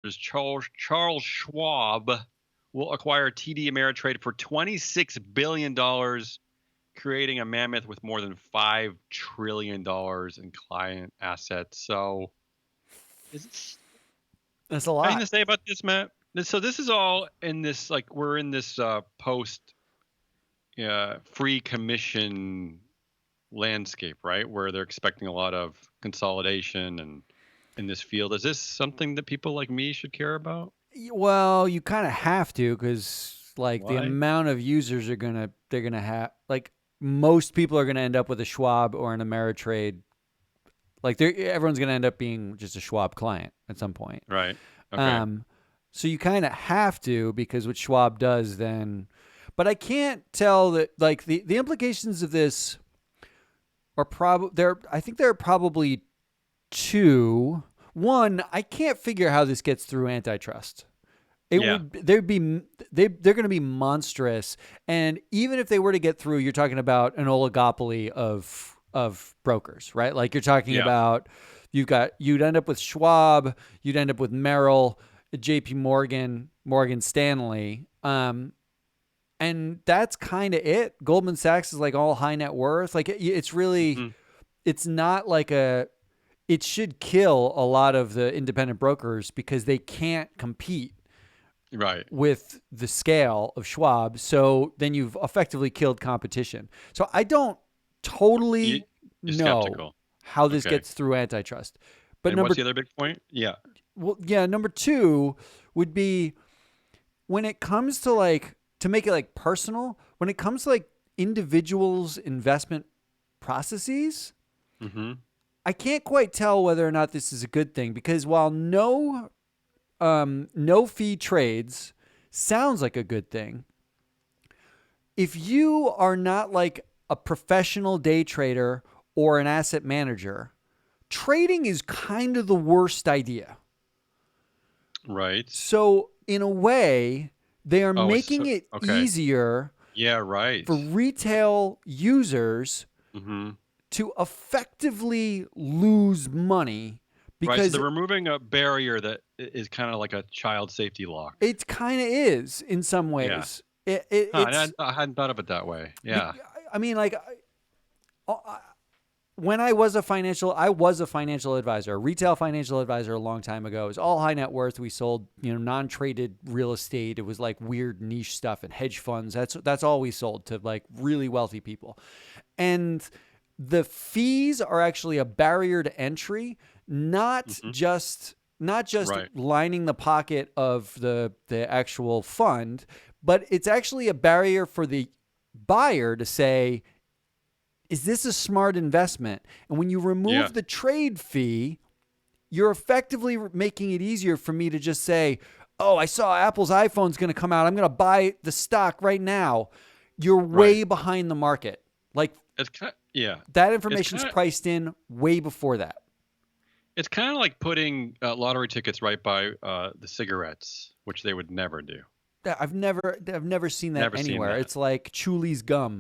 Charles Schwab will acquire TD Ameritrade for $26 billion, creating a mammoth with more than $5 trillion in client assets. So, is it That's a anything lot. to say about this, Matt? So this is all in this, like, we're in this post free commission landscape, right? Where they're expecting a lot of consolidation and in this field. Is this something that people like me should care about? Well, you kind of have to because like the Why? amount of users they're gonna have like most people are gonna end up with a Schwab or an Ameritrade. Like everyone's gonna end up being just a Schwab client at some point. Right. Okay. Um, so you kind of have to because what Schwab does then. But I can't tell that like the implications of this are probably there. I think there are probably two. One, I can't figure how this gets through antitrust. It Yeah. would they're going to be monstrous, and even if they were to get through, you're talking about an oligopoly of brokers, right? Like you're talking Yeah. about you'd end up with Schwab, you'd end up with Merrill, J.P. Morgan, Morgan Stanley, and that's kind of it. Goldman Sachs is like all high net worth. Like it's really, Hmm. it's not like a. It should kill a lot of the independent brokers because they can't compete Right. with the scale of Schwab. So then you've effectively killed competition. So I don't You, totally you're know skeptical. how this Okay. gets through antitrust. But And what's the other big point? Yeah. number two would be when it comes to like to make it like personal, when it comes to like individuals' investment processes, Hmm. I can't quite tell whether or not this is a good thing because while no fee trades sounds like a good thing, if you are not like a professional day trader or an asset manager, trading is kind of the worst idea. Right. So, in a way, they are Oh, making it okay. easier Yeah. Right. for retail users Hmm. to effectively lose money Right. So because they're removing a barrier that is kind of like a child safety lock. it kind of is in some Yeah. ways. Huh, It's, I hadn't thought of it that way. Yeah. I mean, like, when I was a financial advisor, a retail financial advisor a long time ago. It was all high net worth. We sold, non-traded real estate. It was like weird niche stuff and hedge funds. That's all we sold to like really wealthy people. And the fees are actually a barrier to entry, not Hmm. just not just Right. lining the pocket of the actual fund, but it's actually a barrier for the buyer to say, is this a smart investment? And when you Yeah. remove the trade fee, you're effectively making it easier for me to just say, oh, I saw Apple's iPhone's going to come out. I'm going to buy the stock right now. You're Right. way behind the market. Like It's kind. Yeah. that It's information's kind of. priced in way before that. It's kind of like putting lottery tickets right by the cigarettes, which they would never do. I've never seen that Never seen anywhere. that. It's like Chuli's gum.